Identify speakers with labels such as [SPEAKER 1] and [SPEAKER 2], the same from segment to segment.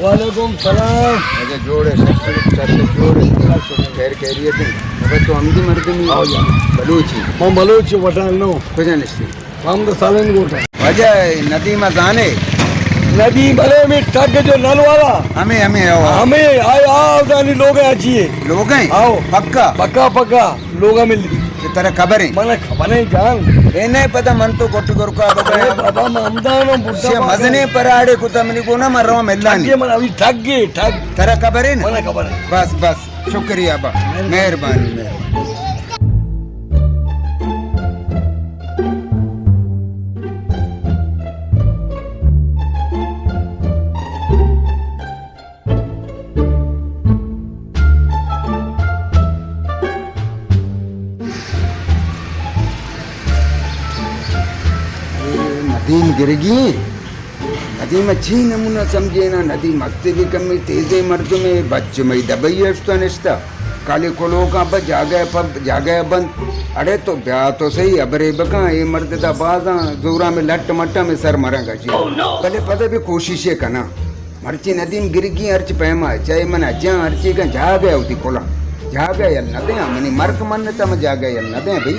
[SPEAKER 1] वालेकुम सलाम।
[SPEAKER 2] अरे जोड़े सर जोड़े खैर खैरियत है। अब तो हम भी मर्द में
[SPEAKER 1] आओ यार।
[SPEAKER 2] बलूची
[SPEAKER 1] मैं बलूच वटान नो
[SPEAKER 2] कुछ नहीं
[SPEAKER 1] हम तो सालन गोटा
[SPEAKER 2] वजह नदी में जाने
[SPEAKER 1] नदी भले में ठग जो नल वाला
[SPEAKER 2] हमें हमें आओ
[SPEAKER 1] हमें आए आओ दानी लोग आचिए
[SPEAKER 2] लोग हैं
[SPEAKER 1] आओ
[SPEAKER 2] पक्का
[SPEAKER 1] पक्का पक्का लोग मिल
[SPEAKER 2] कि तरह खबर है
[SPEAKER 1] मन खबर नहीं जान
[SPEAKER 2] ए नहीं पता मन तो कोट कर का
[SPEAKER 1] अरे बाबा ममदानो बुड्ढा
[SPEAKER 2] से मजने पर आड़े कुता मनी को ना मर रहा मिलना नहीं
[SPEAKER 1] मन अभी ठग गए ठग
[SPEAKER 2] तरह खबर है ना
[SPEAKER 1] मन खबर है
[SPEAKER 2] बस बस शुक्रिया बा मेहरबानी नदी में गिरगी नदी में अच्छी नमूना समझे ना नदी मस्ती भी कमी तेजे मर्द में बच्चे में दबई तो निश्ता काले कोलो का अब जागे बंद अरे तो ब्याह तो सही अबरे बका ये मर्द दा बाजा जोरा में लट मट्टा में सर मरेगा जी पहले पता भी कोशिशें करना मर्ची नदी में गिरगी अर्च पैमा चाहे मना जा अर्ची का जागे होती कोला जागे यल न दे मनी मर्क मन तम जागे यल न दे भाई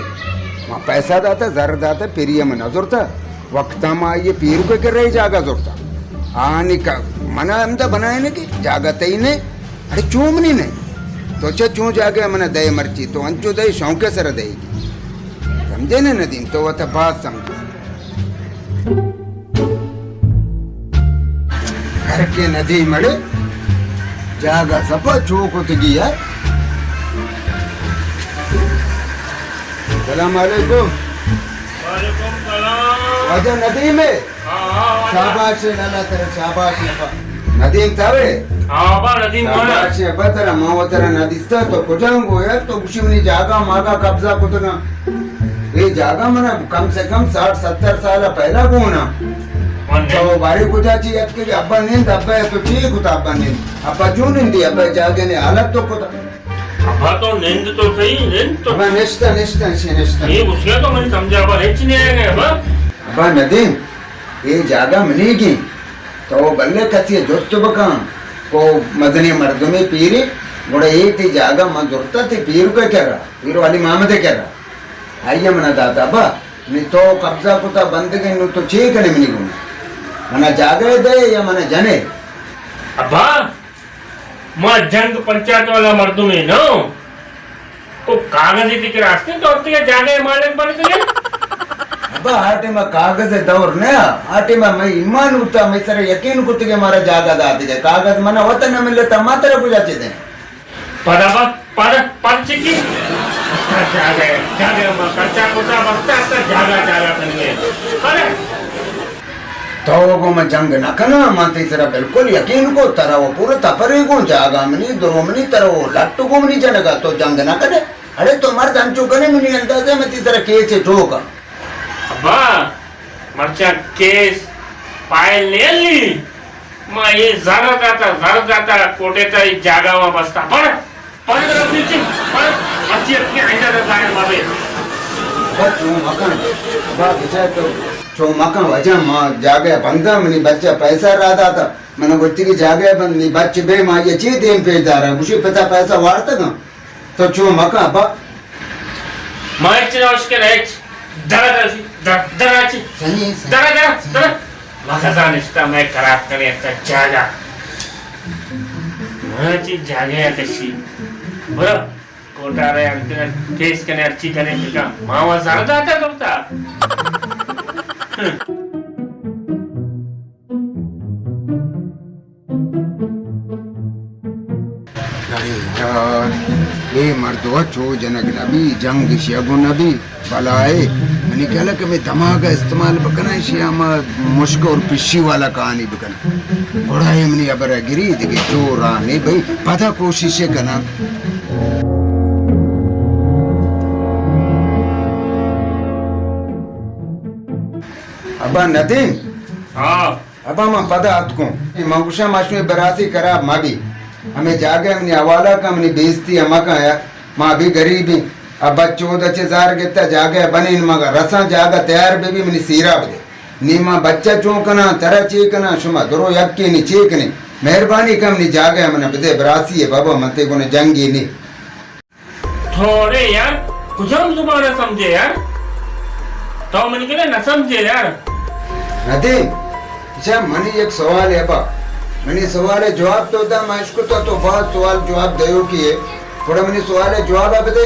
[SPEAKER 2] वहाँ पैसा दाता जर दाता पेरिया में नजर था वक्त ये पीर को कर रही जागा जोड़ता आने का मना अहमदा बनाए ना कि जागते ही नहीं अरे चूमनी नहीं तो अच्छा चू जागे मना दे मर्ची तो अंचू दे शौके सर देगी समझे ना नदीम तो वह था बात समझो घर के नदी मड़े जागा सपा चूक उतगी यार सलाम अलैकुम वजह नदी में शाबाश नाना तेरा शाबाश नदीम तावे शाबाश बतरा मावतरा नदी स्था तो कुजांगो यार तो उसी में जागा मागा कब्जा कुतना ये जागा मना कम से कम 60-70 साल पहला गोना तो बारी कुजाची याद के अब्बा नींद अब्बा तो ठीक होता अब्बा नींद अब्बा क्यों नींद अब्बा जागे ने हालत तो कुता
[SPEAKER 3] अब्बा तो नींद तो सही नींद तो
[SPEAKER 2] अब्बा निश्ता
[SPEAKER 3] ये उसका तो मैंने समझा अब्बा रेच नहीं आएगा
[SPEAKER 2] अब्बा नदीम ये जागा मिलेगी तो बल्ले कसी दोस्त बका को मदनी मर्द में पीरी बड़ा एक थी जागा मजूरता थी पीर को क्या रहा पीर वाली मामदे क्या रहा आइए मना दादा अब्बा नहीं तो कब्जा कुता बंद के नु तो ठीक है नहीं घूमना मना जागे दे या मना जने
[SPEAKER 3] अब्बा मां जंग पंचायत वाला मर्दों में नो तो कागज के रास्ते तो जागे मालिक बन गए
[SPEAKER 2] अब्बा आटे में कागज दौर ने आटे में मैं ईमान उठता मैं सर यकीन कुत्ते के मारा जागा दाते के कागज मना वतन न मिले तो मात्र पूजा दे
[SPEAKER 3] पदाबा पर चिकी जागे मां कच्चा कुत्ता बस्ता जागा करेंगे अरे
[SPEAKER 2] तो को मैं जंग न करना मानते सर बिल्कुल यकीन को तरह वो पूरा तपरे को जागा मनी द्रोमनी तरह वो लट्टू को नहीं चलेगा तो जंग न करे अरे तो मर्द अंचू कने मुनी अंदाजे में तीसरा केस ठोका
[SPEAKER 3] अब्बा मर्चा केस पायल ले ली मां ये जरा जाता कोटे तई जागा हुआ बसता पर नीचे पर अच्छी आइंदा जाए बाबे
[SPEAKER 2] बच्चों मकान बेचारे तो जो मकान वजह मां जागे बंदा मनी बच्चा पैसा रहा था मैंने गुत्ती की जागे बंदी बच्चे बे मां ये चीज देम पे जा रहा मुझे पता पैसा वारता ना तो जो मकान बा
[SPEAKER 3] मां इतना उसके रेच दराची दरा मखजा निष्ठा मैं खराब करे तो जागा माची जागे कशी बरं कोटा रे अंतर केस कने अर्ची कने का मावा जादा आता करता
[SPEAKER 2] अरे यार ये मर्दवा चो जनक नबी जंग शियागो नबी बलाए मैंने कहला कि मैं धमाका का इस्तेमाल बकना शियामा मुश्क और पिशी वाला कहानी बकना बड़ा है मैंने अबर गिरी दिखे चोरा नहीं भाई पता कोशिश करना अबा नदीम
[SPEAKER 3] हाँ
[SPEAKER 2] अबा मां पता अतको मां उषा माशु बरासी खराब मां भी हमें जागे हमने हवाला का हमने बेइज्जती अम्मा का है मां भी गरीबी अब 14,000 गिता जागे बने मगर रसा जागा तैयार बेबी मनी सीरा बदे नीमा बच्चा चौकना तरह चेकना शुमा दरो यक्की नी चेकने मेहरबानी कम नहीं जागे मैंने बदे बरासी है बाबा मते को ने जंगी नहीं
[SPEAKER 3] थोड़े यार कुछ हम तुम्हारा समझे यार तो मैंने कहा ना समझे यार
[SPEAKER 2] नदीम अच्छा मनी एक सवाल है बा मनी सवाल है जवाब तो था मैं इसको तो बहुत सवाल जवाब दयो की है थोड़ा मनी सवाल है जवाब है बदे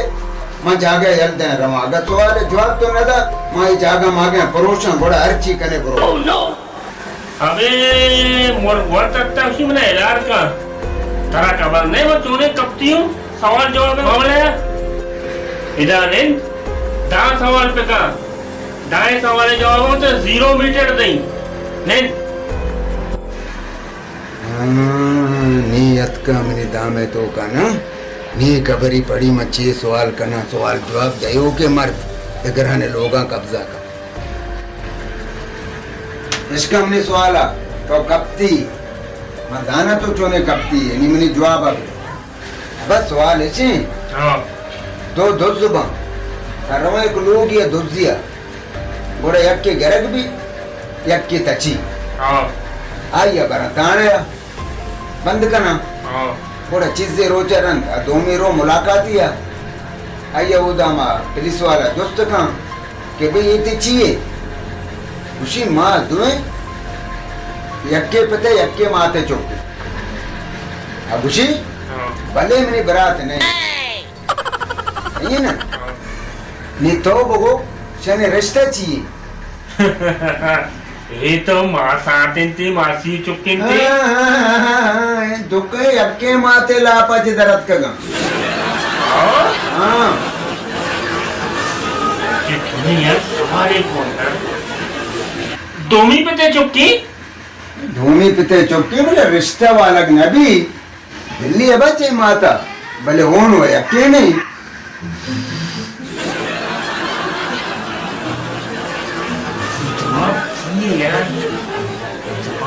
[SPEAKER 2] मैं जागे हलते हैं रवा अगर सवाल है जवाब तो ना था मैं जागा मांगे परोसन बड़ा अर्ची करे करो
[SPEAKER 3] ओह नो अबे मोर वर्त तक उसी में एलार का तारा कबर नहीं वो तूने कपती हूँ सवाल जवाब में बोले इधर नहीं दा सवाल पे का दाएं सवाल जवाब हो तो 0 मीटर नहीं नहीं
[SPEAKER 2] नियत का मेरे दामे तो का ना नी कबरी पड़ी मच्छी सवाल करना सवाल जवाब दयो के मर्द घराने लोगा कब्जा का इसका हमने सवाल आ तो कपती मदाना तो चोने कपती है नहीं मैंने जवाब अब बस सवाल है
[SPEAKER 3] हाँ
[SPEAKER 2] दो दो जुबान करवा एक लोग या दुजिया बोरा यक के गरग भी यक के तची
[SPEAKER 3] हाँ
[SPEAKER 2] आइया बरा ताने बंद करना
[SPEAKER 3] हाँ
[SPEAKER 2] बोरा चीजें रोचा रंग दो मेरो मुलाकात ही आइया उदामा पुलिस वाला दोस्त का कि भाई ये तो चाहिए उसी माँ दुए यक्के पते यक्के माते चौके अब उसी
[SPEAKER 3] हाँ
[SPEAKER 2] भले मेरी बरात नहीं है ना नहीं तो वो शने रिश्ता चाहिए
[SPEAKER 3] ये तो मासातिन थी मासी चुकिन थी
[SPEAKER 2] दुखे यक्के माते लापा दरद का गम हाँ
[SPEAKER 3] कितनी यार हमारे कौन है दोमी पे ते चुक्की
[SPEAKER 2] धूमी पिते चौकी बोले रिश्ता वाला नबी दिल्ली है बच्चे माता भले होन हो यक्के नहीं
[SPEAKER 3] यार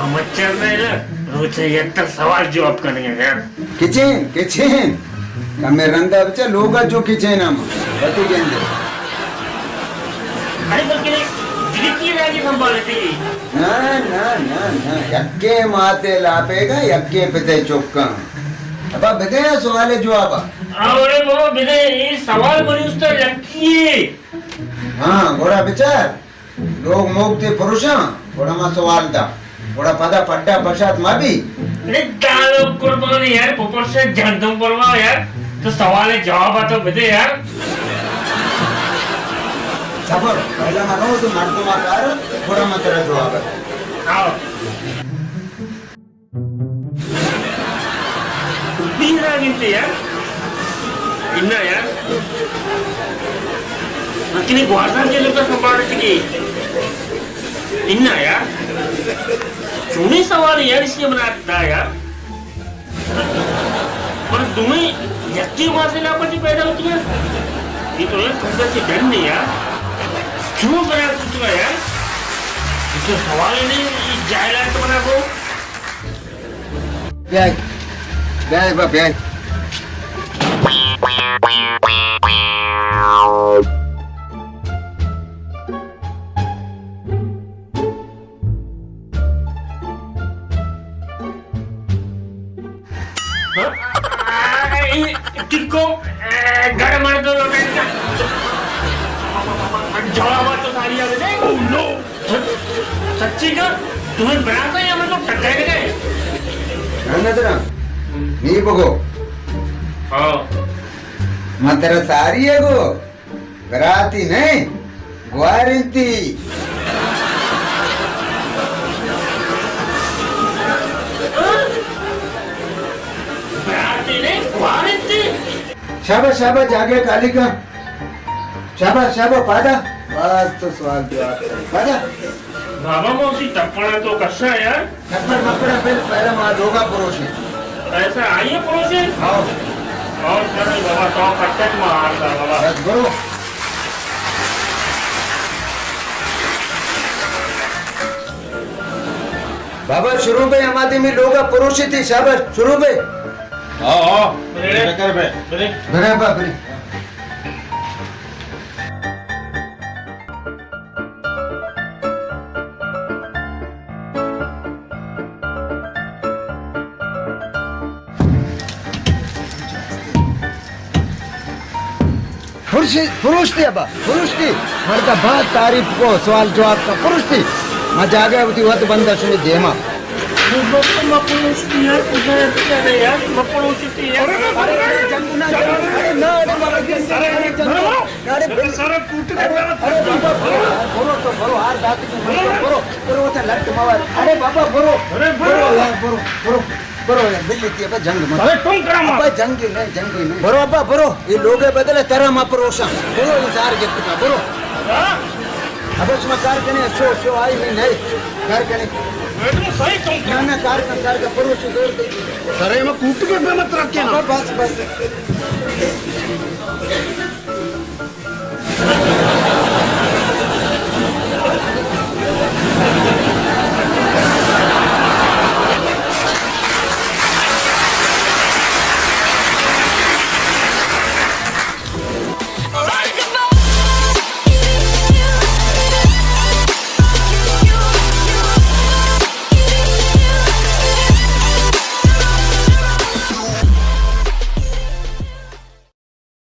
[SPEAKER 3] मच्छर में ना रोज एक तक सवाल जवाब करेंगे यार
[SPEAKER 2] किचन किचन कमे रंदा बच्चा लोगा जो किचन हम बतू गेंदे
[SPEAKER 3] अरे बल्कि दिल्ली राजी संभालती
[SPEAKER 2] ना ना ना ना यक्के माते लापेगा यक्के पिते चौका अब बदे सवाल जवाब
[SPEAKER 3] अरे वो बिना ये सवाल बड़ी उस पर रखिए
[SPEAKER 2] हाँ घोड़ा विचार लोग मोगते पुरुषा घोड़ा मा सवाल था घोड़ा पदा पड्डा पश्चात मा भी
[SPEAKER 3] अरे डालो कुर्बानी यार ऊपर से झंडम करवाओ यार तो सवाल है जवाब आता बदे यार
[SPEAKER 2] सफर पहला मा कहो तो मर्द मा कार घोड़ा मा तेरा जवाब है
[SPEAKER 3] आओ बीरा गिनते यार इन्ना यार लेकिन गुआसा के लोग संभाल के इन्ना यार चुनी सवाल यार इसलिए बनाता यार पर तुम्हें यक्की मासे लापती पैदा होती है ये तो यार तुमसे से डर नहीं यार क्यों बना पूछा यार इसके सवाल ही नहीं जायला तो बना को
[SPEAKER 2] बैग बैग बा बैग
[SPEAKER 3] किसको घर मार दो जवाब तो सारी आ गए ओह नो सच्ची का तुम्हें बनाता है हमें तो टक्कर गए
[SPEAKER 2] नंदरा नी बगो
[SPEAKER 3] हाँ
[SPEAKER 2] मंत्र सारी है गो बराती नहीं ग्वारंटी शाबाश शाबाश जागे काली का शाबाश शाबाश पादा बस तो सवाल जवाब पादा
[SPEAKER 3] बाबा मौसी टप्पड़ा तो कसा है यार
[SPEAKER 2] नंबर मकड़ा पहला मां लोगा पुरुष है
[SPEAKER 3] ऐसा आइए पड़ोसी
[SPEAKER 2] आओ
[SPEAKER 3] और चलो बाबा तो कट्टक मारता बाबा
[SPEAKER 2] बस गुरु बाबा शुरू में हमारे में लोगा पुरुष थी शाबाश शुरू में
[SPEAKER 3] कर बे
[SPEAKER 2] बरे बाप रे पुरुष थी अब पुरुष थी मर्द बात तारीफ को सवाल जवाब का पुरुष थी मैं जागे होती वत बंदा सुनी देमा अरे बाबा बरो बरो यार बिल्ली थी अब जंग मत अबे जंग नहीं बरो अब्बा बरो ये लोग बदले तरह मा परोसा बरो इंतजार के का बरो अब उसमें कार करने शो आई नहीं कार करने ना कार का परोसा दौड़ दे
[SPEAKER 4] अरे मैं कूट के मत रखे ना
[SPEAKER 2] बस